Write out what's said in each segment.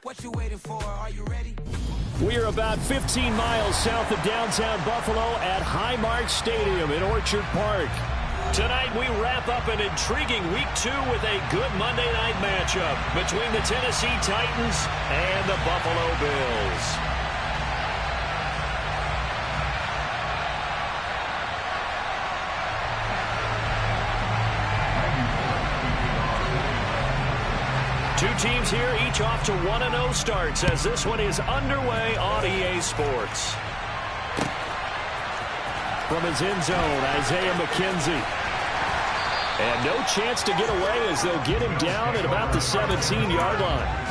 What you waiting for? Are you ready? We are about 15 miles south of downtown Buffalo at Highmark Stadium in Orchard Park. Tonight we wrap up an intriguing Week 2 with a good Monday night matchup between the Tennessee Titans and the Buffalo Bills. Two teams here, each off to 1-0 starts as this one is underway on EA Sports. From his end zone, Isaiah McKenzie. And no chance to get away as they'll get him down at about the 17-yard line.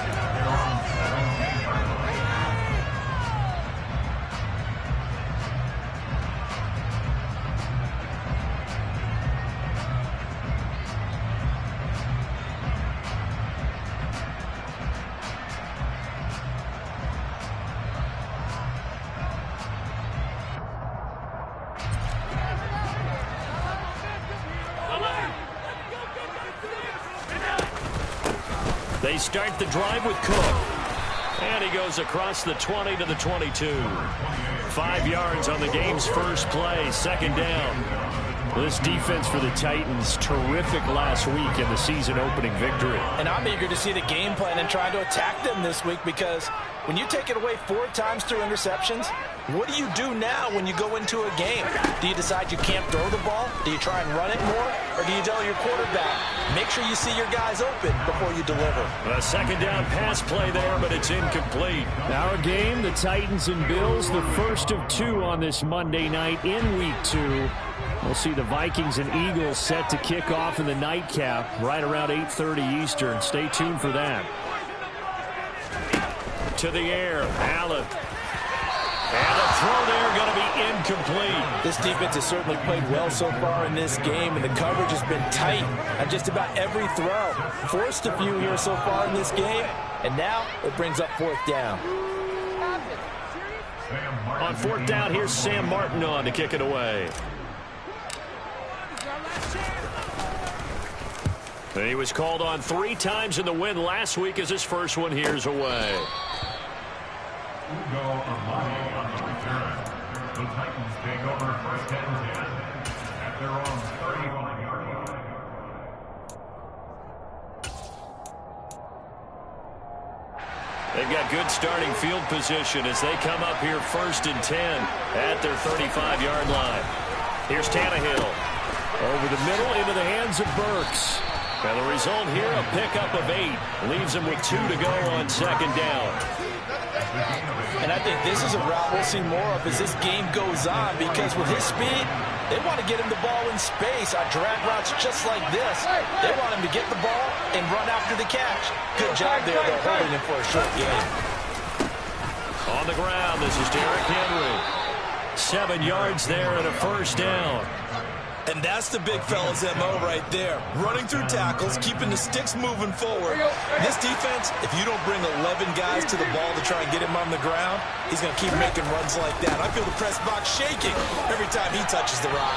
They start the drive with Cook. And he goes across the 20 to the 22. 5 yards on the game's first play, second down. This defense for the Titans, terrific last week in the season-opening victory. And I'm eager to see the game plan and try to attack them this week because when you take it away 4 times through interceptions, what do you do now when you go into a game? Do you decide you can't throw the ball? Do you try and run it more? Or do you tell your quarterback, make sure you see your guys open before you deliver? A second down pass play there, but it's incomplete. Our game, the Titans and Bills, the first of 2 on this Monday night in Week 2. We'll see the Vikings and Eagles set to kick off in the nightcap right around 8:30 Eastern. Stay tuned for that. To the air, Allen. And the throw there going to be incomplete. This defense has certainly played well so far in this game, and the coverage has been tight on just about every throw. Forced a few here so far in this game, and now it brings up 4th down. On 4th down, here's Sam Martin on to kick it away. And he was called on 3 times in the win last week as his first one here's away. The Titans take over first and 10 at their own 31-yard line. They've got good starting field position as they come up here first and 10 at their 35-yard line. Here's Tannehill. Over the middle into the hands of Burks. And the result here, a pickup of 8. Leaves him with 2 to go on second down. And I think this is a route we'll see more of as this game goes on because with his speed, they want to get him the ball in space on drag routes just like this. They want him to get the ball and run after the catch. Good job there, though, holding him for a short game. On the ground, this is Derrick Henry. 7 yards there and a first down. And that's the big fella's MO right there. Running through tackles, keeping the sticks moving forward. This defense, if you don't bring 11 guys to the ball to try and get him on the ground, he's going to keep making runs like that. I feel the press box shaking every time he touches the rock.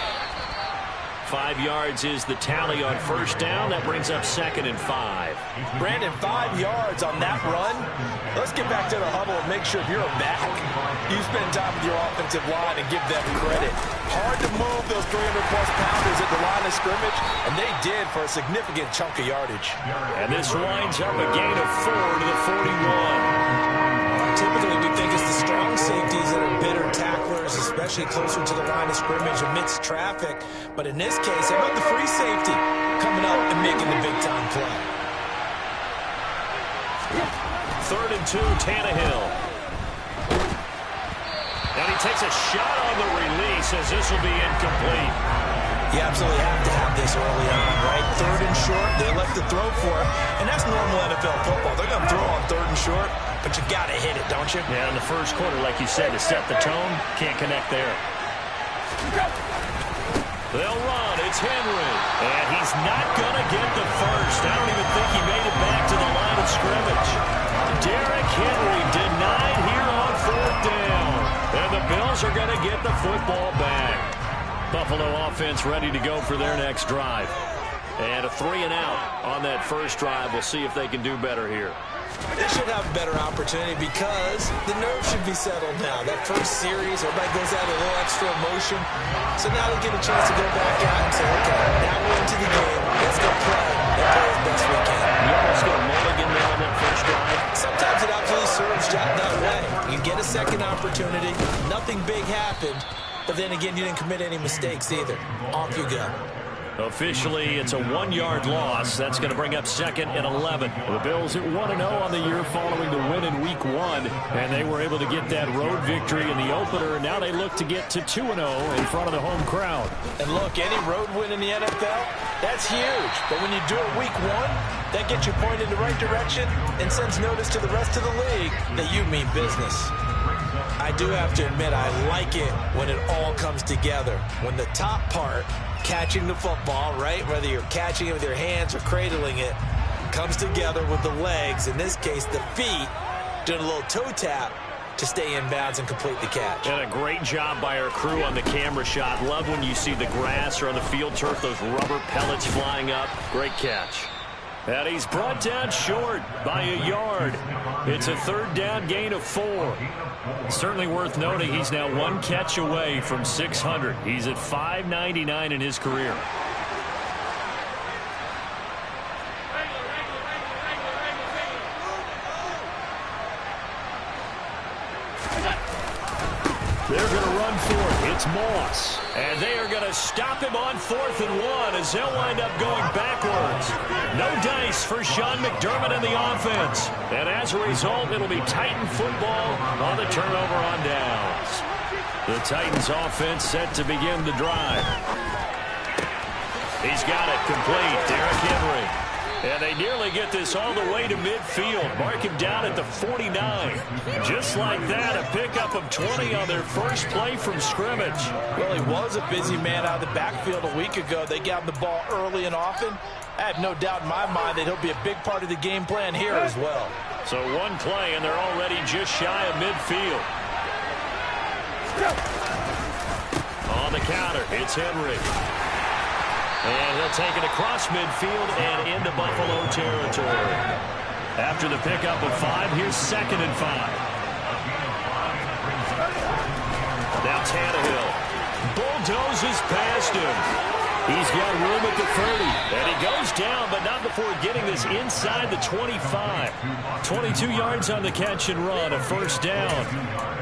5 yards is the tally on first down. That brings up 2nd and 5. Brandon, 5 yards on that run. Let's get back to the huddle and make sure you're back. You spend time with your offensive line and give them credit. Hard to move those 300-plus pounders at the line of scrimmage, and they did for a significant chunk of yardage. And this winds up a gain of 4 to the 41. Typically, we think it's the strong safeties that are bitter tacklers, especially closer to the line of scrimmage amidst traffic. But in this case, how about the free safety coming up and making the big-time play? 3rd and 2, Tannehill. And he takes a shot on the release as this will be incomplete. You absolutely have to have this early on, right? 3rd and short, they elect to throw for it, and that's normal NFL football. They're going to throw on 3rd and short, but you got to hit it, don't you? Yeah, in the first quarter, like you said, to set the tone, can't connect there. They'll run. It's Henry. And he's not going to get the first. I don't even think he made it back to the line of scrimmage. Derrick Henry denied here on 4th down. And the Bills are going to get the football back. Buffalo offense ready to go for their next drive. And a 3 and out on that first drive. We'll see if they can do better here. They should have a better opportunity because the nerves should be settled now. That first series, everybody goes out with a little extra emotion. So now they get a chance to go back out and say, okay, now we're into the game. Let's go play and play as best we can. You almost get a mulligan there on that first drive. Sometimes it absolutely serves that way. You get a second opportunity. Nothing big happened. But then again, you didn't commit any mistakes either. Off you go. Officially, it's a 1-yard loss. That's going to bring up 2nd and 11. The Bills at 1-0 on the year following the win in Week 1. And they were able to get that road victory in the opener. And now they look to get to 2-0 in front of the home crowd. And look, any road win in the NFL, that's huge. But when you do it Week 1, that gets you pointed in the right direction and sends notice to the rest of the league that you mean business. I do have to admit, I like it when it all comes together. When the top part, catching the football, right, whether you're catching it with your hands or cradling it, comes together with the legs, in this case the feet, doing a little toe tap to stay in bounds and complete the catch. And a great job by our crew on the camera shot. Love when you see the grass or on the field turf, those rubber pellets flying up. Great catch. And he's brought down short by a yard. It's a 3rd down gain of 4. Certainly worth noting he's now 1 catch away from 600. He's at 599 in his career. They're going to run for it. It's Moss. And they are going to stop him on 4th and 1 as they'll wind up going backwards. No dice for Sean McDermott and the offense. And as a result, it'll be Titan football on the turnover on downs. The Titans offense set to begin the drive. He's got it complete. Derrick Henry. And they nearly get this all the way to midfield. Mark him down at the 49. Just like that, a pickup of 20 on their first play from scrimmage. Well, he was a busy man out of the backfield a week ago. They got him the ball early and often. I have no doubt in my mind that he'll be a big part of the game plan here as well. So 1 play, and they're already just shy of midfield. On the counter, it's Henry. And he'll take it across midfield and into Buffalo territory. After the pickup of 5, here's 2nd and 5. Now Tannehill bulldozes past him. He's got room at the 30. And he goes down, but not before getting this inside the 25. 22 yards on the catch and run, a 1st down.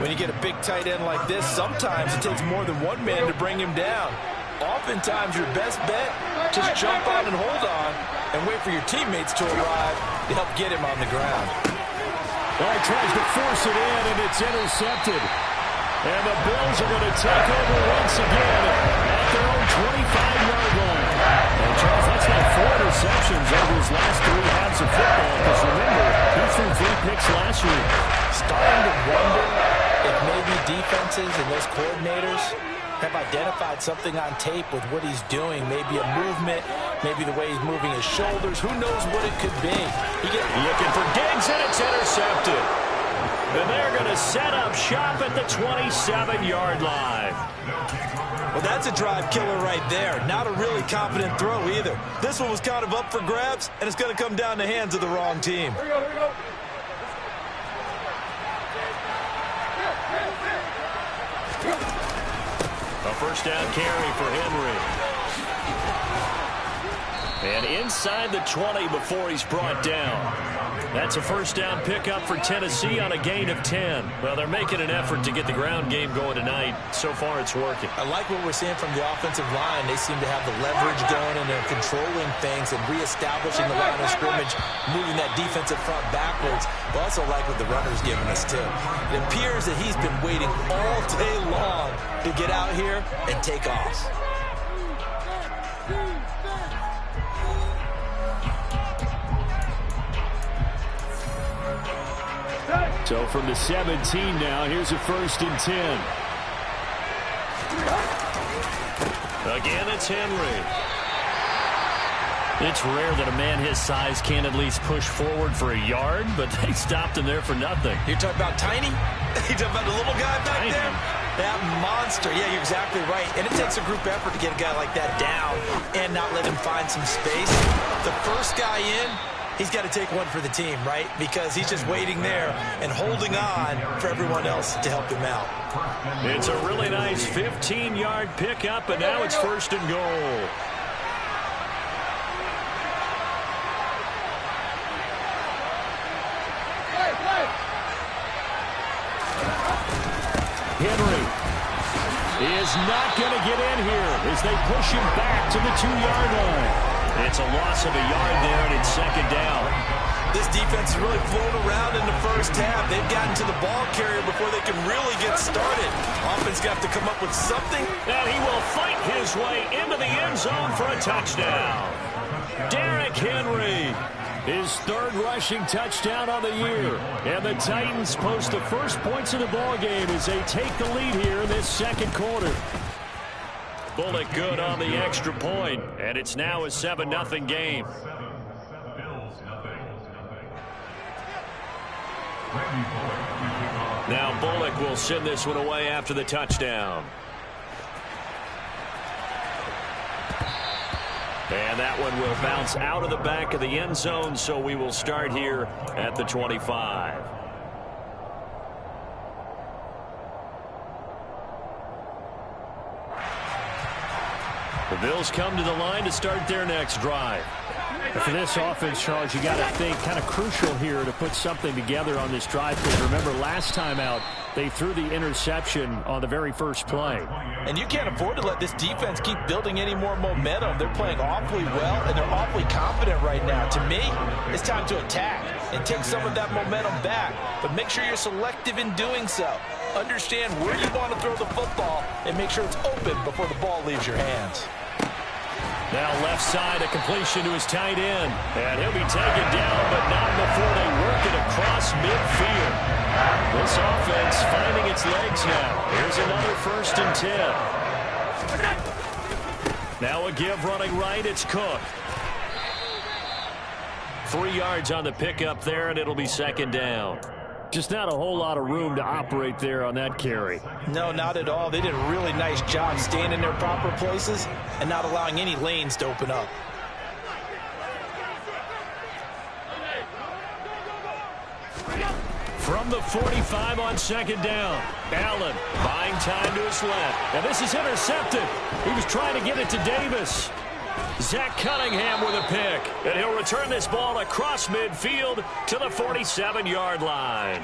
When you get a big tight end like this, sometimes it takes more than one man to bring him down. Oftentimes, your best bet, just jump on and hold on and wait for your teammates to arrive to help get him on the ground. Well, he tries to force it in, and it's intercepted. And the Bills are going to take over once again at their own 25-yard line. And, Charles, that's now 4 interceptions over his last 3 halves of football. Because, remember, he threw 3 picks last week. Starting to wonder if maybe defenses and those coordinators have identified something on tape with what he's doing. Maybe a movement, maybe the way he's moving his shoulders. Who knows what it could be? Looking for Diggs, and it's intercepted. And they're going to set up shop at the 27-yard line. Well, that's a drive killer right there. Not a really confident throw either. This one was kind of up for grabs, and it's going to come down the hands of the wrong team. Here we go, here we go. A 1st down carry for Henry. And inside the 20 before he's brought down. That's a 1st down pickup for Tennessee on a gain of 10. Well, they're making an effort to get the ground game going tonight. So far, it's working. I like what we're seeing from the offensive line. They seem to have the leverage going, and they're controlling things and reestablishing the line of scrimmage, moving that defensive front backwards. I also like what the runner's giving us, too. It appears that he's been waiting all day long to get out here and take off. So from the 17 now, here's a 1st and 10. Again, it's Henry. It's rare that a man his size can't at least push forward for a yard, but they stopped him there for nothing. You're talking about Tiny? You're talking about the little guy back Tiny. there? That monster. Yeah, you're exactly right. And it takes a group effort to get a guy like that down and not let him find some space. The first guy in, he's got to take one for the team, right? Because he's just waiting there and holding on for everyone else to help him out. It's a really nice 15-yard pickup, and now it's 1st and goal. Henry is not going to get in here as they push him back to the 2-yard line. It's a loss of a yard there, and it's 2nd down. This defense has really flown around in the first half. They've gotten to the ball carrier before they can really get started. Offense got to come up with something. And he will fight his way into the end zone for a touchdown. Derrick Henry, his 3rd rushing touchdown of the year. And the Titans post the first points of the ball game as they take the lead here in this 2nd quarter. Bullock good on the extra point, and it's now a 7-0 game. Now Bullock will send this one away after the touchdown. And that one will bounce out of the back of the end zone, so we will start here at the 25. The Bills come to the line to start their next drive. For this offense, Charles, you got to think kind of crucial here to put something together on this drive. Because remember, last time out, they threw the interception on the very first play. And you can't afford to let this defense keep building any more momentum. They're playing awfully well, and they're awfully confident right now. To me, it's time to attack and take some of that momentum back. But make sure you're selective in doing so. Understand where you want to throw the football and make sure it's open before the ball leaves your hands. Now left side, a completion to his tight end. And he'll be taken down, but not before they work it across midfield. This offense finding its legs now. Here's another 1st and 10. Now a give running right, it's Cook. 3 yards on the pickup there, and it'll be 2nd down. Just not a whole lot of room to operate there on that carry. No, not at all. They did a really nice job staying in their proper places and not allowing any lanes to open up. From the 45 on 2nd down. Allen buying time to his left. And this is intercepted. He was trying to get it to Davis. Zach Cunningham with a pick. And he'll return this ball across midfield to the 47-yard line.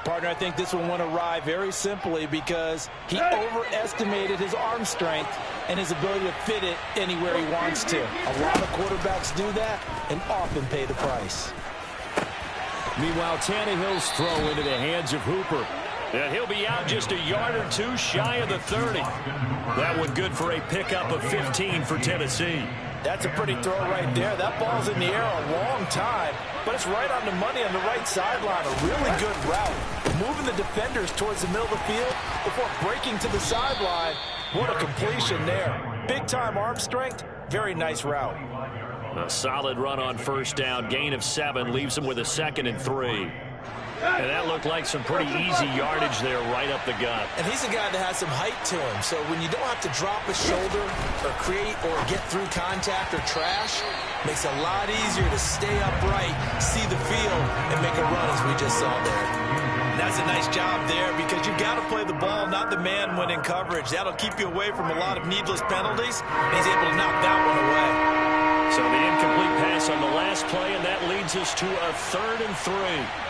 Partner, I think this one went awry very simply because he overestimated his arm strength and his ability to fit it anywhere he wants to. A lot of quarterbacks do that and often pay the price. Meanwhile, Tannehill's throw into the hands of Hooper. And he'll be out just a yard or two shy of the 30. That one good for a pickup of 15 for Tennessee. That's a pretty throw right there. That ball's in the air a long time, but it's right on the money on the right sideline. A really good route. Moving the defenders towards the middle of the field before breaking to the sideline. What a completion there. Big-time arm strength. Very nice route. A solid run on 1st down. Gain of 7 leaves him with a 2nd and 3. And that looked like some pretty easy yardage there right up the gut. And he's a guy that has some height to him. So when you don't have to drop a shoulder or create or get through contact or trash, makes it a lot easier to stay upright, see the field, and make a run as we just saw there. And that's a nice job there because you've got to play the ball, not the man when in coverage. That'll keep you away from a lot of needless penalties. And he's able to knock that one away. So the incomplete pass on the last play, and that leads us to a 3rd and 3.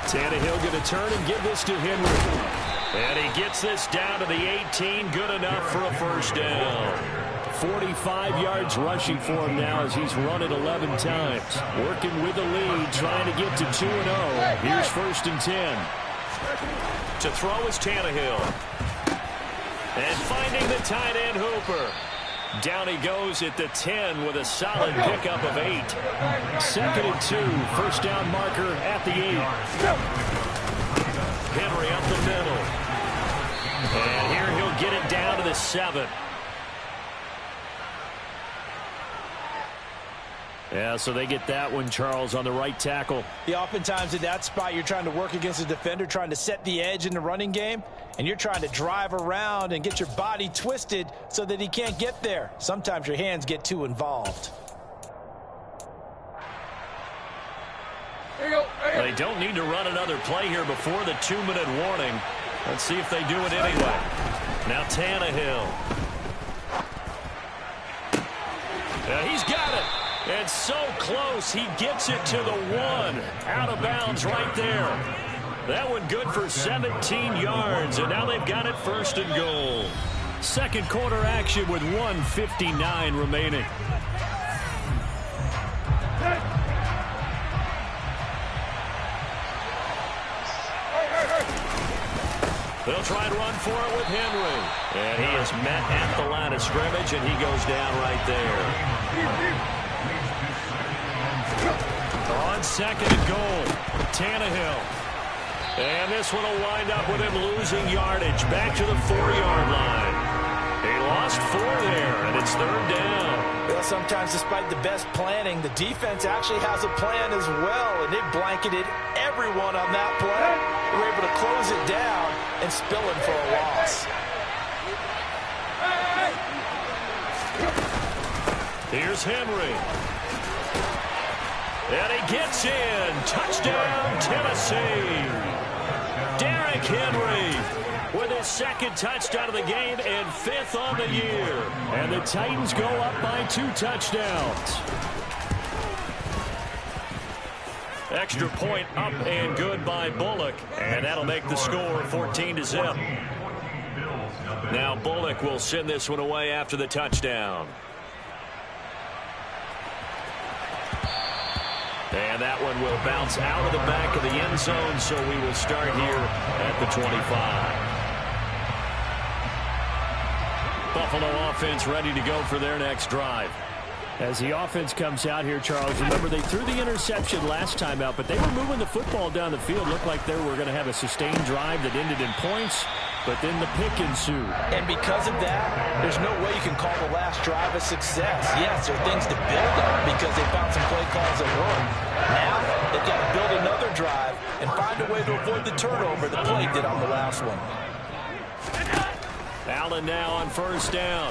Tannehill going to turn and give this to Henry. And he gets this down to the 18. Good enough for a 1st down. 45 yards rushing for him now as he's run it 11 times. Working with the lead, trying to get to 2-0. Here's 1st and 10. To throw is Tannehill. And finding the tight end Hooper. Down he goes at the 10 with a solid pickup of 8. 2nd and 2. 1st down marker at the 8. Henry up the middle. And here he'll get it down to the 7. Yeah, so they get that one, Charles, on the right tackle. Yeah, oftentimes in that spot, you're trying to work against a defender, trying to set the edge in the running game, and you're trying to drive around and get your body twisted so that he can't get there. Sometimes your hands get too involved. They don't need to run another play here before the 2-minute warning. Let's see if they do it anyway. Now Tannehill. Yeah, he's got it. It's so close. He gets it to the 1. Out of bounds right there. That one good for 17 yards, and now they've got it 1st and goal. Second quarter action with 1:59 remaining. They'll try and run for it with Henry. And he is met at the line of scrimmage, and he goes down right there. On 2nd and goal, Tannehill. And this one will wind up with him losing yardage back to the 4-yard line. He lost 4 there, and it's 3rd down. Well, sometimes despite the best planning, the defense actually has a plan as well, and it blanketed everyone on that play. They were able to close it down and spill him for a loss. Here's Henry. And he gets in. Touchdown, Tennessee. Derrick Henry with his 2nd touchdown of the game and 5th on the year. And the Titans go up by 2 touchdowns. Extra point up and good by Bullock. And that'll make the score 14-0. Now Bullock will send this one away after the touchdown. And that one will bounce out of the back of the end zone, so we will start here at the 25. Buffalo offense ready to go for their next drive. As the offense comes out here, Charles, remember they threw the interception last time out, but they were moving the football down the field. Looked like they were going to have a sustained drive that ended in points, but then the pick ensued. And because of that, there's no way you can call the last drive a success. Yes, there are things to build on because they found some play calls that work. Now, they've got to build another drive and find a way to avoid the turnover that Play did on the last one. Allen now on 1st down.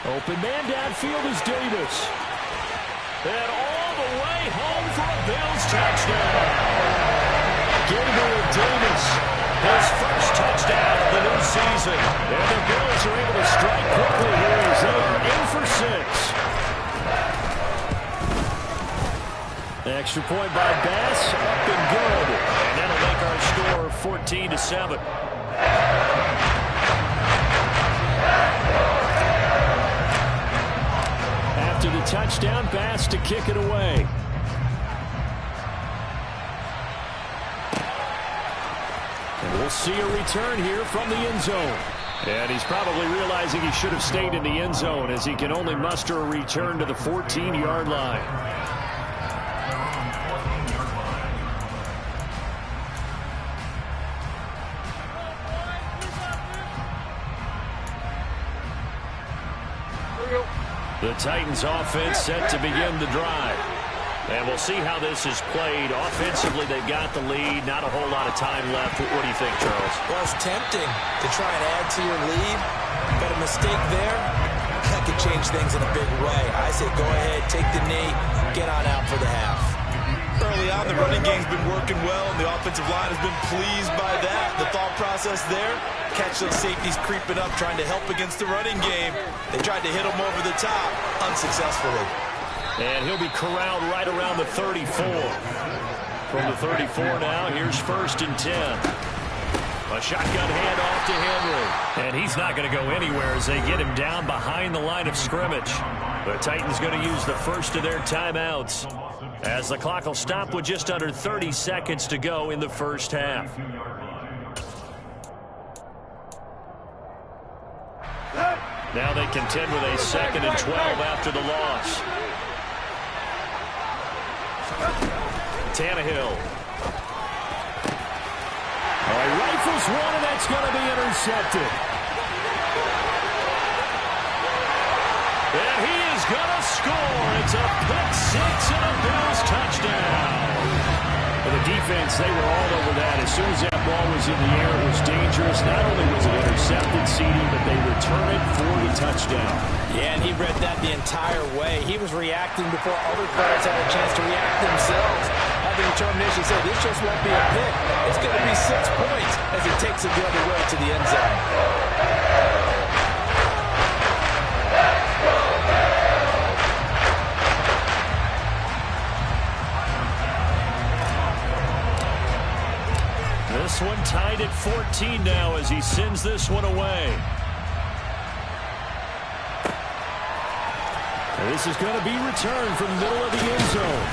Open man downfield is Davis. And all the way home for a Bills touchdown. Gabriel Davis, his 1st touchdown of the new season. And the Bills are able to strike quickly here as they are in for 6. Extra point by Bass, up and good. And that'll make our score 14-7. After the touchdown, Bass to kick it away. And we'll see a return here from the end zone. And he's probably realizing he should have stayed in the end zone as he can only muster a return to the 14-yard line. The Titans offense set to begin the drive. And we'll see how this is played. Offensively, they've got the lead. Not a whole lot of time left. What do you think, Charles? Well, it's tempting to try and add to your lead. But a mistake there, that could change things in a big way. I say go ahead, take the knee, get on out for the half. Early on, the running game's been working well, and the offensive line has been pleased by that. The thought process there, catch those safeties creeping up, trying to help against the running game. They tried to hit them over the top, unsuccessfully. And he'll be corralled right around the 34. From the 34 now, here's 1st and 10. A shotgun handoff to Henry. And he's not going to go anywhere as they get him down behind the line of scrimmage. The Titans going to use the first of their timeouts as the clock will stop with just under 30 seconds to go in the first half. Now they contend with a 2nd and 12 after the loss. Tannehill. Rifles one, and that's going to be intercepted. And he is going to score, and defense, they were all over that. As soon as that ball was in the air, it was dangerous. Not only was it intercepted, CD, but they return it for the touchdown. Yeah, and he read that the entire way. He was reacting before other players had a chance to react themselves. Had the determination to say, this just won't be a pick. It's going to be 6 points as he takes it the other way to the end zone. This one tied at 14 now as he sends this one away. This is going to be returned from the middle of the end zone.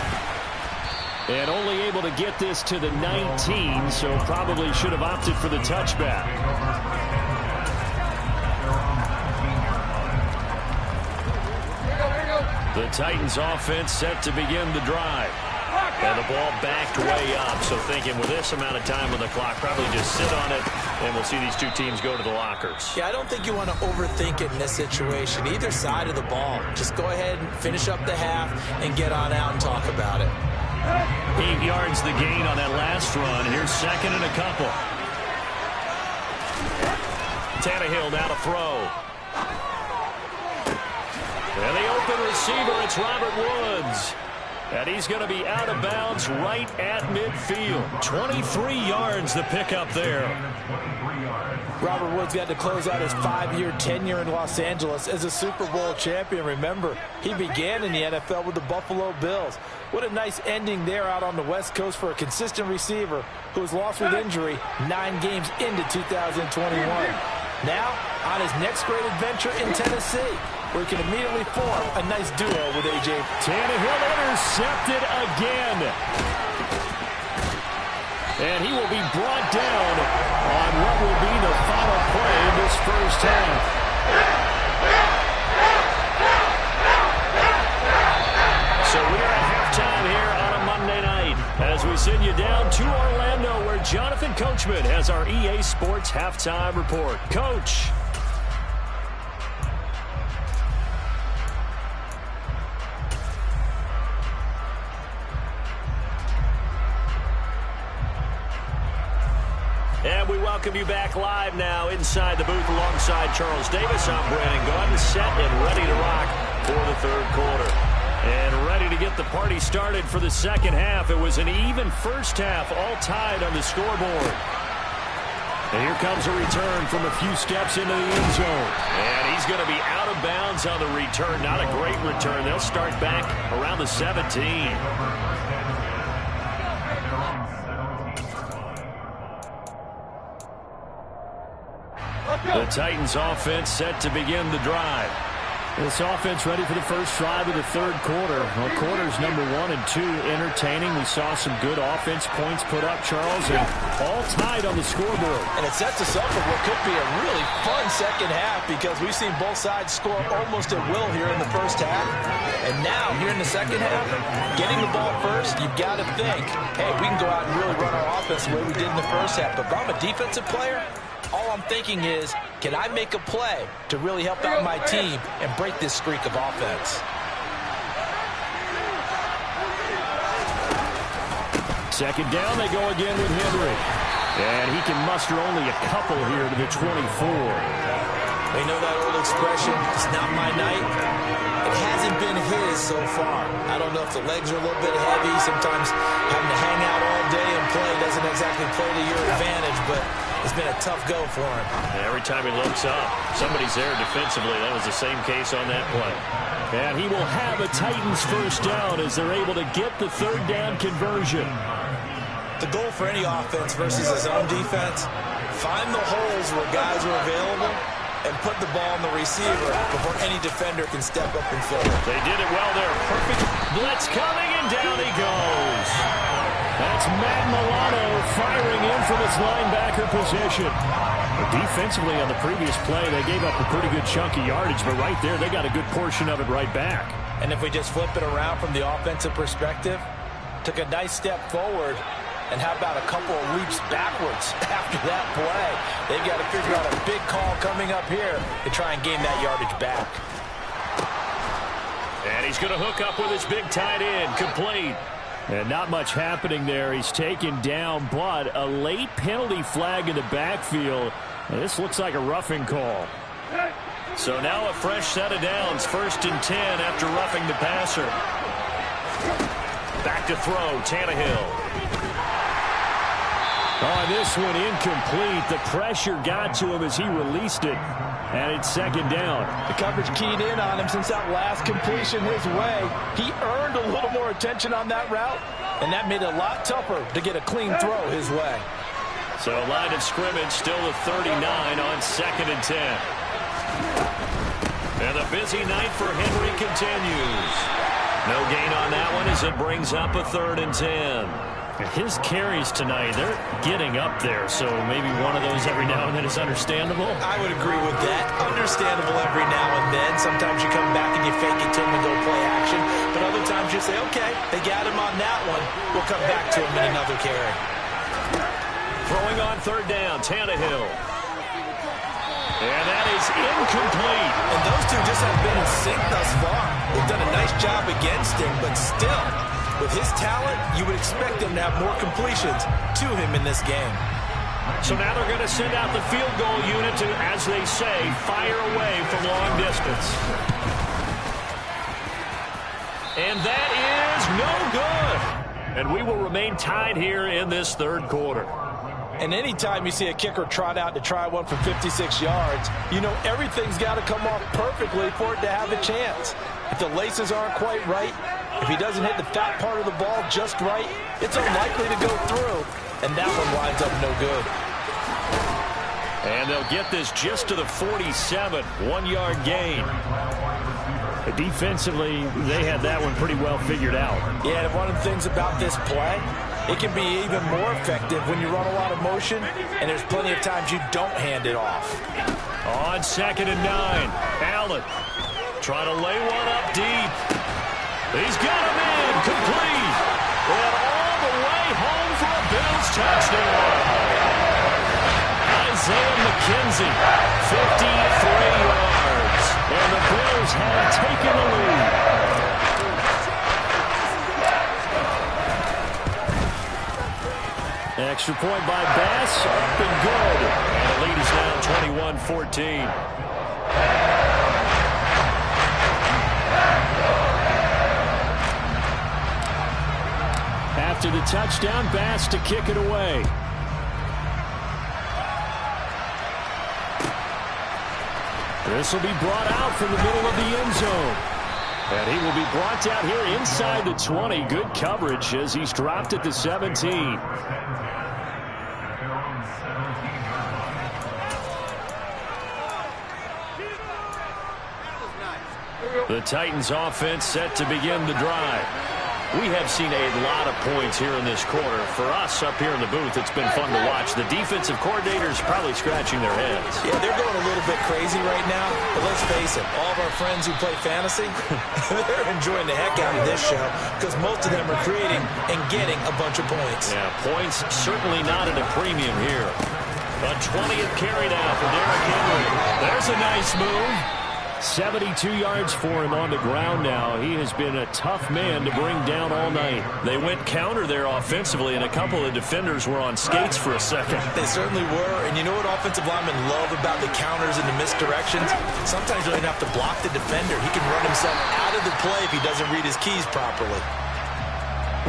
And only able to get this to the 19, so probably should have opted for the touchback. The Titans offense set to begin the drive. And the ball backed way up, so thinking with this amount of time on the clock, probably just sit on it, and we'll see these two teams go to the lockers. Yeah, I don't think you want to overthink it in this situation. Either side of the ball. Just go ahead and finish up the half and get on out and talk about it. 8 yards the gain on that last run. Here's second and a couple. Tannehill now to throw. And the open receiver, it's Robert Woods. And he's going to be out of bounds right at midfield. 23 yards the pickup there. Robert Woods got to close out his 5-year tenure in Los Angeles as a Super Bowl champion. Remember, he began in the NFL with the Buffalo Bills. What a nice ending there out on the West Coast for a consistent receiver who was lost with injury 9 games into 2021. Now, on his next great adventure in Tennessee, where he can immediately form a nice duo with A.J. Tannehill intercepted again. And he will be brought down on what will be the final play of this first half. So we're at halftime here on a Monday night as we send you down to Orlando where Jonathan Coachman has our EA Sports Halftime Report. Coach. And we welcome you back live now inside the booth alongside Charles Davis. I'm Brandon Gaudin, set and ready to rock for the third quarter. And ready to get the party started for the second half. It was an even first half, all tied on the scoreboard. And here comes a return from a few steps into the end zone. And he's going to be out of bounds on the return. Not a great return. They'll start back around the 17. The Titans offense set to begin the drive. This offense ready for the first drive of the third quarter. Well, quarters number 1 and 2 entertaining. We saw some good offense points put up, Charles, and all tied on the scoreboard. And it sets us up for what could be a really fun second half because we've seen both sides score almost at will here in the first half. And now, here in the second half, getting the ball first, you've got to think, hey, we can go out and really run our offense the way we did in the first half. But if I'm a defensive player, all I'm thinking is, can I make a play to really help out my team and break this streak of offense? Second down, they go again with Henry. And he can muster only a couple here to the 24. We know that old expression, it's not my night. It hasn't been his so far. I don't know if the legs are a little bit heavy. Sometimes having to hang out all day and play doesn't exactly play to your advantage, but it's been a tough go for him. And every time he looks up, somebody's there defensively. That was the same case on that play. And he will have a Titans first down as they're able to get the third down conversion. The goal for any offense versus his own defense, find the holes where guys are available and put the ball on the receiver before any defender can step up and fill it. They did it well there. Perfect blitz coming, and down he goes. That's Matt Milano firing in from his linebacker position. But defensively on the previous play, they gave up a pretty good chunk of yardage, but right there, they got a good portion of it right back. And if we just flip it around from the offensive perspective, took a nice step forward, and how about a couple of leaps backwards after that play? They've got to figure out a big call coming up here to try and gain that yardage back. And he's going to hook up with his big tight end, complete. And not much happening there. He's taken down, but a late penalty flag in the backfield. And this looks like a roughing call. So now a fresh set of downs. 1st and 10 after roughing the passer. Back to throw, Tannehill. Oh, this one incomplete. The pressure got to him as he released it. And it's 2nd down. The coverage keyed in on him since that last completion his way. He earned a little more attention on that route, and that made it a lot tougher to get a clean throw his way. So line of scrimmage still at 39 on 2nd and 10. And the busy night for Henry continues. No gain on that one as it brings up a 3rd and 10. His carries tonight, they're getting up there, so maybe one of those every now and then is understandable. I would agree with that. Understandable every now and then. Sometimes you come back and you fake it to him and go play action. But other times you say, okay, they got him on that one. We'll come back to him in another carry. Throwing on 3rd down, Tannehill. And that is incomplete. And those two just have been in sync thus far. They've done a nice job against him, but still, with his talent, you would expect him to have more completions to him in this game. So now they're going to send out the field goal unit to, as they say, fire away from long distance. And that is no good. And we will remain tied here in this 3rd quarter. And anytime you see a kicker trot out to try one from 56 yards, you know everything's got to come off perfectly for it to have a chance. If the laces aren't quite right, if he doesn't hit the fat part of the ball just right, it's unlikely to go through, and that one winds up no good. And they'll get this just to the 47, 1-yard gain. Defensively, they had that one pretty well figured out. Yeah, and one of the things about this play, it can be even more effective when you run a lot of motion, and there's plenty of times you don't hand it off. On 2nd and 9, Allen trying to lay one up deep. He's got him in, complete. And all the way home for a Bills touchdown. Isaiah McKenzie, 53 yards. And the Bills have taken the lead. Extra point by Bass, up and good. And the lead is now 21-14. After the touchdown, Bass to kick it away. This will be brought out from the middle of the end zone. And he will be brought down here inside the 20. Good coverage as he's dropped at the 17. The Titans offense set to begin the drive. We have seen a lot of points here in this quarter. For us up here in the booth, it's been fun to watch. The defensive coordinators probably scratching their heads. Yeah, they're going a little bit crazy right now. But let's face it, all of our friends who play fantasy, they're enjoying the heck out of this show because most of them are creating and getting a bunch of points. Yeah, points certainly not at a premium here. A 20th carry now for Derrick Henry. There's a nice move. 72 yards for him on the ground now. He has been a tough man to bring down all night. They went counter there offensively, and a couple of defenders were on skates for a second. They certainly were, and you know what offensive linemen love about the counters and the misdirections? Sometimes you don't even have to block the defender. He can run himself out of the play if he doesn't read his keys properly.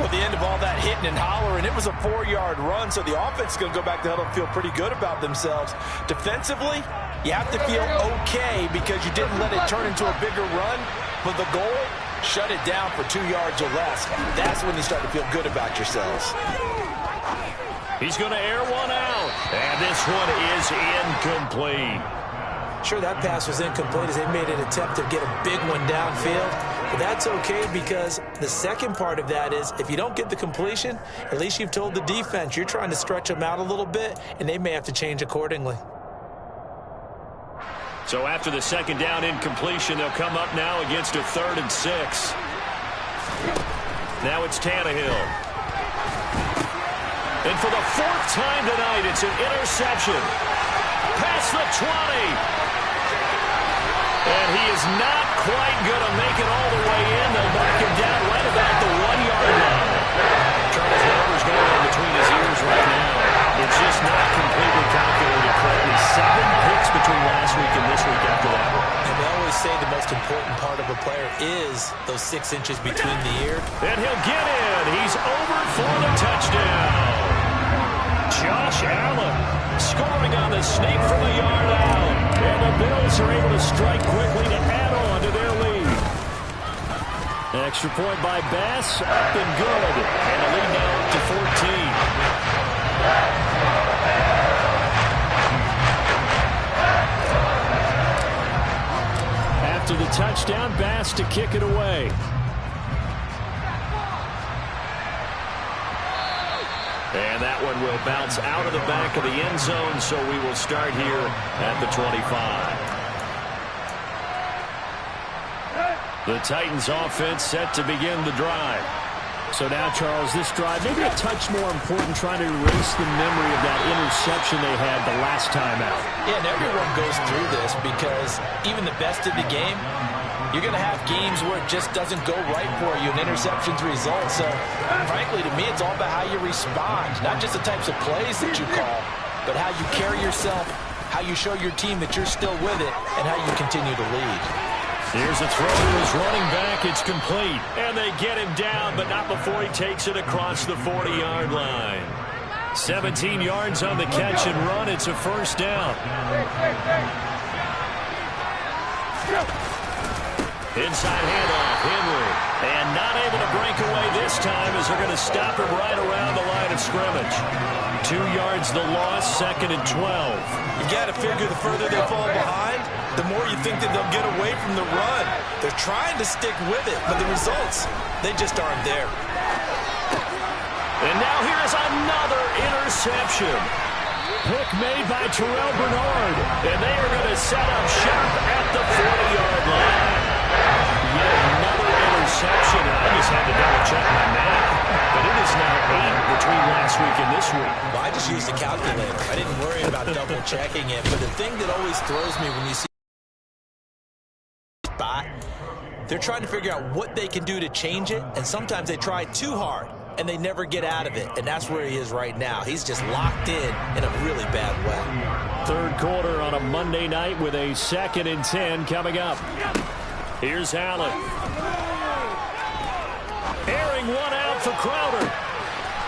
Well, at the end of all that hitting and hollering, it was a 4-yard run, so the offense is going to go back to huddle and feel pretty good about themselves. Defensively, you have to feel okay because you didn't let it turn into a bigger run. But the goal, shut it down for 2 yards or less. That's when you start to feel good about yourselves. He's going to air one out. And this one is incomplete. Sure, that pass was incomplete as they made an attempt to get a big one downfield. But that's okay because the second part of that is if you don't get the completion, at least you've told the defense you're trying to stretch them out a little bit, and they may have to change accordingly. So after the second down incompletion, they'll come up now against a 3rd and 6. Now it's Tannehill. And for the 4th time tonight, it's an interception. Past the 20. And he is not quite going to make it all the way in. They'll mark him down right about the 1-yard line. those 6 inches between the ear. And he'll get in. He's over for the touchdown. Josh Allen scoring on the sneak from a yard out. And the Bills are able to strike quickly to add on to their lead. Extra point by Bass, up and good. And the lead now up to 14. After the touchdown, Bass to kick it away. And that one will bounce out of the back of the end zone, so we will start here at the 25. The Titans offense set to begin the drive. So now, Charles, this drive maybe a touch more important, trying to erase the memory of that interception they had the last time out. Yeah, and everyone goes through this because even the best of the game, you're going to have games where it just doesn't go right for you, and interceptions result. So, frankly, to me, it's all about how you respond, not just the types of plays that you call, but how you carry yourself, how you show your team that you're still with it, and how you continue to lead. Here's a throw to his running back. It's complete. And they get him down, but not before he takes it across the 40-yard line. 17 yards on the catch and run. It's a first down. Inside handoff, Henry. And not able to break away this time as they're going to stop him right around the line of scrimmage. 2 yards the loss, 2nd and 12. You got to figure the further they fall behind, the more you think that they'll get away from the run. They're trying to stick with it, but the results, they just aren't there. And now here's another interception. Pick made by Terrell Bernard. And they are going to set up shop at the 40-yard line. Yet another interception. I just had to double-check my math. But it is now 8 between last week and this week. Well, I just used a calculator. I didn't worry about double-checking it. But the thing that always throws me when you see spot, they're trying to figure out what they can do to change it, and sometimes they try too hard and they never get out of it, and that's where he is right now. He's just locked in a really bad way. Third quarter on a Monday night with a 2nd and 10 coming up. Here's Allen. Airing one out for Crowder.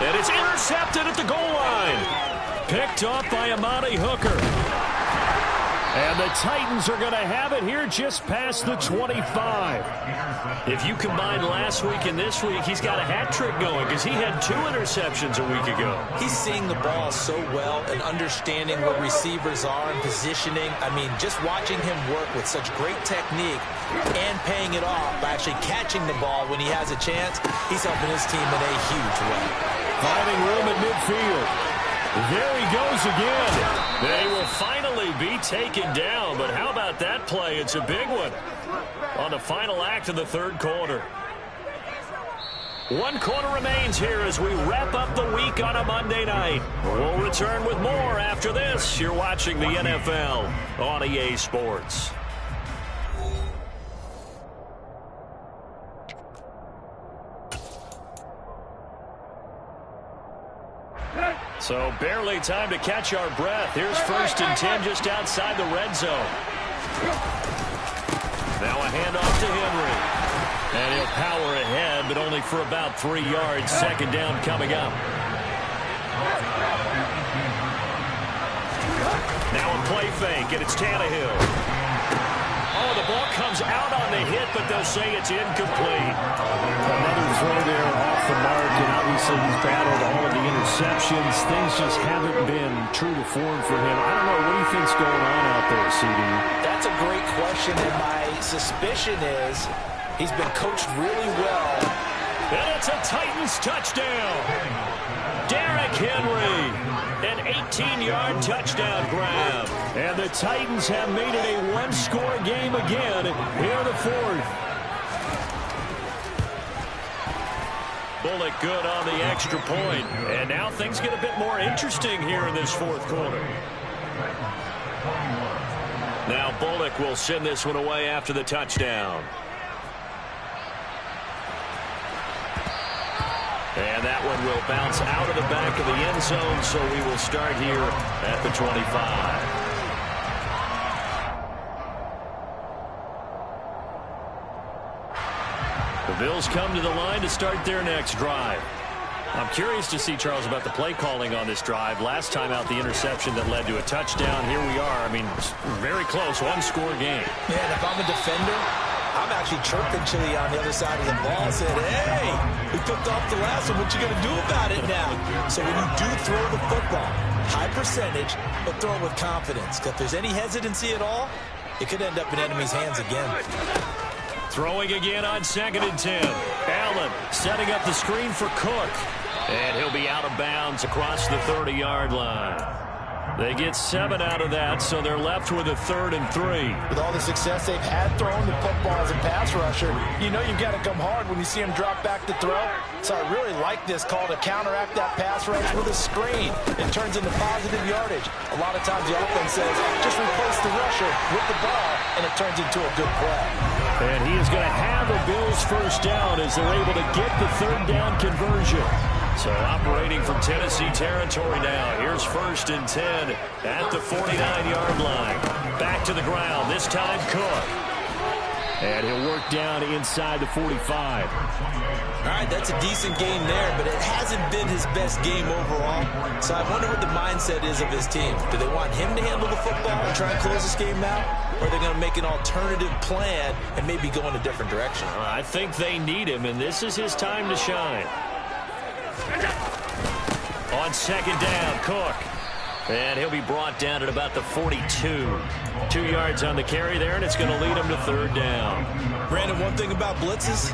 And it's intercepted at the goal line. Picked off by Amani Hooker. And the Titans are going to have it here just past the 25. If you combine last week and this week, he's got a hat trick going because he had 2 interceptions a week ago. He's seeing the ball so well and understanding where receivers are and positioning. I mean, just watching him work with such great technique and paying it off by actually catching the ball when he has a chance, he's helping his team in a huge way. Finding room at midfield. There he goes again. They will finally be taken down, but how about that play? It's a big one on the final act of the third quarter. 1 quarter remains here as we wrap up the week on a Monday night. We'll return with more after this. You're watching the NFL on EA Sports. So barely time to catch our breath. Here's 1st and 10 just outside the red zone. Now a handoff to Henry. And he'll power ahead, but only for about 3 yards. 2nd down coming up. Now a play fake, and it's Tannehill. Oh, the ball comes out on the hit, but they'll say it's incomplete. Another throw there off the mark, and obviously he's battled all of the interceptions. Things just haven't been true to form for him. I don't know. What do you think's going on out there, CD? That's a great question, and my suspicion is he's been coached really well. And it's a Titans touchdown. Derrick Henry. An 18-yard touchdown grab. And the Titans have made it a 1-score game again here in the 4th. Bullock good on the extra point. And now things get a bit more interesting here in this 4th quarter. Now Bullock will send this one away after the touchdown. And that one will bounce out of the back of the end zone, so we will start here at the 25. The Bills come to the line to start their next drive. I'm curious to see, Charles, about the play calling on this drive. Last time out, the interception that led to a touchdown. Here we are. I mean, very close, one-score game. Yeah, and if I'm a defender, I'm actually chirping Chili on the other side of the ball, saying, hey, we picked off the last one. What you going to do about it now? So when you do throw the football, high percentage, but throw it with confidence. Because if there's any hesitancy at all, it could end up in enemy's hands again. Throwing again on 2nd and 10. Allen setting up the screen for Cook. And he'll be out of bounds across the 30-yard line. They get 7 out of that, so they're left with a 3rd and 3. With all the success they've had throwing the football as a pass rusher, you know you've got to come hard when you see him drop back to throw. So I really like this call to counteract that pass rush with a screen. It turns into positive yardage. A lot of times the offense says, just replace the rusher with the ball, and it turns into a good play. And he is going to have a Bills first down as they're able to get the 3rd down conversion. So operating from Tennessee territory now. Here's 1st and 10 at the 49-yard line. Back to the ground, this time Cook. And he'll work down inside the 45. All right, that's a decent game there, but it hasn't been his best game overall. So I wonder what the mindset is of his team. Do they want him to handle the football and try and close this game out? Or are they going to make an alternative plan and maybe go in a different direction? I think they need him, and this is his time to shine. On 2nd down, Cook. And he'll be brought down at about the 42. 2 yards on the carry there, and it's going to lead him to 3rd down. Brandon, one thing about blitzes,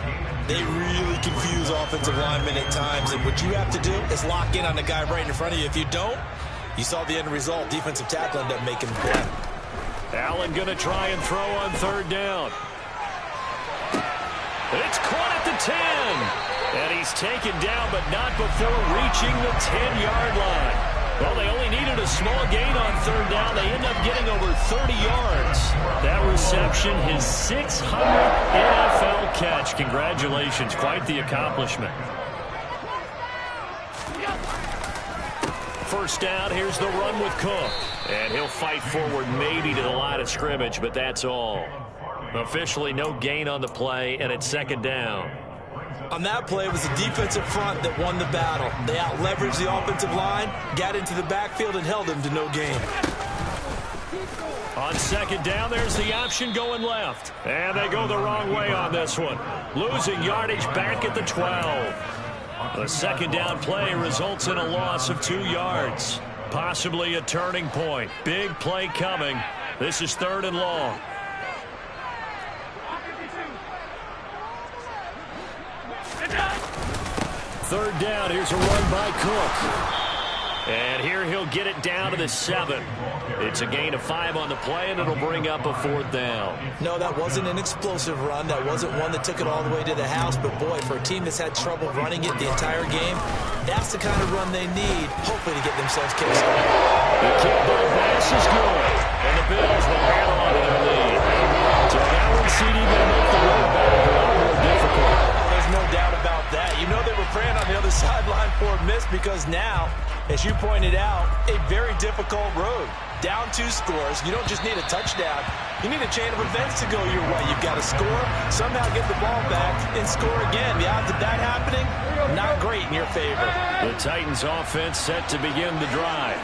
they really confuse offensive linemen at times. And what you have to do is lock in on the guy right in front of you. If you don't, you saw the end result. Defensive tackle ended up making the play. Allen going to try and throw on 3rd down. It's caught at the 10. And he's taken down, but not before reaching the 10-yard line. Well, they only needed a small gain on 3rd down. They end up getting over 30 yards. That reception, his 600th NFL catch. Congratulations. Quite the accomplishment. First down, here's the run with Cook. And he'll fight forward maybe to the line of scrimmage, but that's all. Officially no gain on the play, and it's 2nd down. On that play, it was the defensive front that won the battle. They out-leveraged the offensive line, got into the backfield, and held him to no gain. On 2nd down, there's the option going left. And they go the wrong way on this one. Losing yardage back at the 12. The 2nd down play results in a loss of 2 yards. Possibly a turning point. Big play coming. This is 3rd and long. Third down, here's a run by Cook. And here he'll get it down to the 7. It's a gain of 5 on the play, and it'll bring up a 4th down. No, that wasn't an explosive run. That wasn't one that took it all the way to the house. But, boy, for a team that's had trouble running it the entire game, that's the kind of run they need, hopefully, to get themselves kick-started. The kickball pass is good, and the Bills will hang on to their lead. So that one, CD, going to make the road back a lot more difficult. There's no doubt about that. You know they were praying on the other sideline for a miss because now, as you pointed out, a very difficult road. Down 2 scores. You don't just need a touchdown. You need a chain of events to go your way. You've got to score, somehow get the ball back, and score again. The odds of that happening, not great in your favor. The Titans offense set to begin the drive.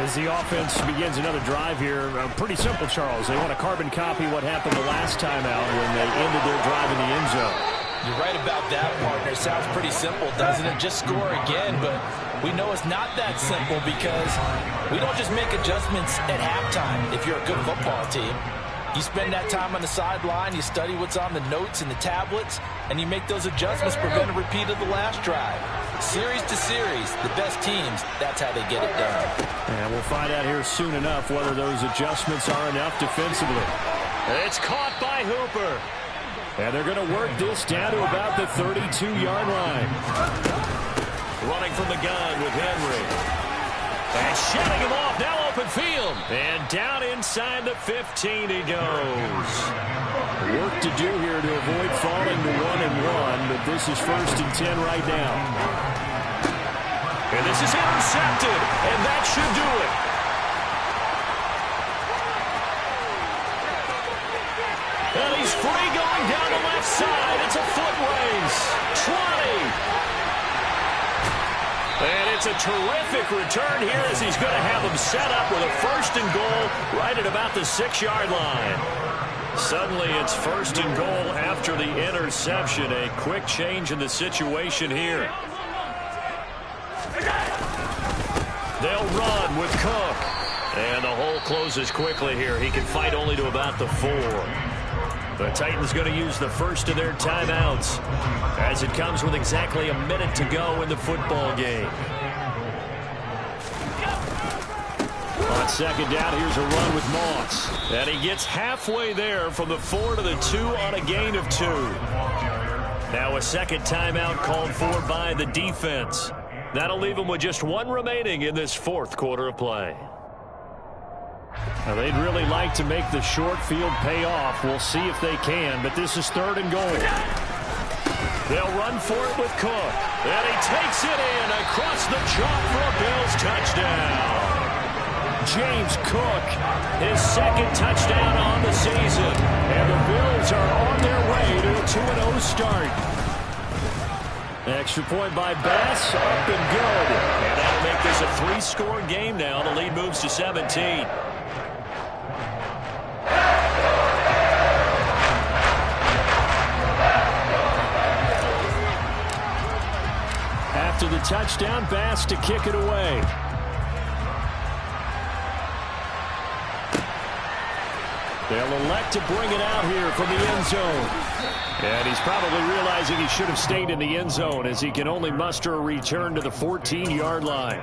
As the offense begins another drive here, pretty simple, Charles. They want to carbon copy what happened the last time out when they ended their drive in the end zone. You're right about that, partner. It sounds pretty simple, doesn't it? Just score again, but we know it's not that simple because we don't just make adjustments at halftime if you're a good football team. You spend that time on the sideline, you study what's on the notes and the tablets, and you make those adjustments, prevent a repeat of the last drive. Series to series, the best teams, that's how they get it done. And we'll find out here soon enough whether those adjustments are enough defensively. It's caught by Hooper. And they're going to work this down to about the 32-yard line. Running from the gun with Henry. And shutting him off, now open field. And down inside the 15 he goes. Work to do here to avoid falling to 1-1, but this is 1st and 10 right now. And this is intercepted, and that should do it. And he's free going going down the left side. It's a foot race. 20. And it's a terrific return here as he's going to have them set up with a 1st and goal right at about the 6-yard line. Suddenly it's 1st and goal after the interception. A quick change in the situation here. They'll run with Cook. And the hole closes quickly here. He can fight only to about the 4. The Titans going to use the first of their timeouts as it comes with exactly a minute to go in the football game. On 2nd down, here's a run with Moss. And he gets halfway there from the 4 to the 2 on a gain of 2. Now a 2nd timeout called for by the defense. That'll leave him with just 1 remaining in this 4th quarter of play. Now they'd really like to make the short field pay off. We'll see if they can, but this is 3rd and goal. They'll run for it with Cook. And he takes it in across the chalk for a Bills touchdown. James Cook, his 2nd touchdown on the season. And the Bills are on their way to a 2-0 start. Extra point by Bass, up and good. And that'll make this a 3-score game now. The lead moves to 17. After the touchdown, Bass to kick it away. They'll elect to bring it out here from the end zone. And he's probably realizing he should have stayed in the end zone as he can only muster a return to the 14-yard line.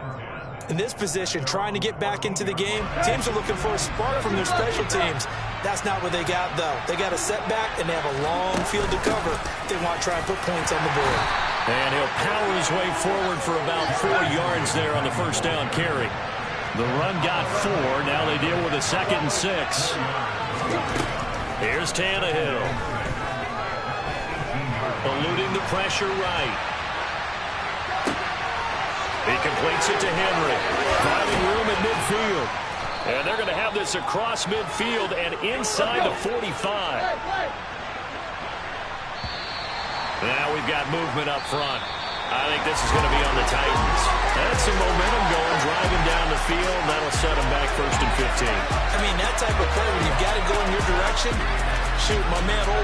In this position, trying to get back into the game, teams are looking for a spark from their special teams. That's not what they got, though. They got a setback, and they have a long field to cover if they want to try and put points on the board. And he'll power his way forward for about 4 yards there on the 1st down carry. The run got 4. Now they deal with a 2nd and 6. Here's Tannehill. Eluding the pressure right. He completes it to Henry. Finding room at midfield. And they're going to have this across midfield and inside the 45. Now we've got movement up front. I think this is going to be on the Titans. That's some momentum going, driving down the field. That'll set them back 1st and 15. I mean, that type of play, when you've got to go in your direction, shoot, my man, old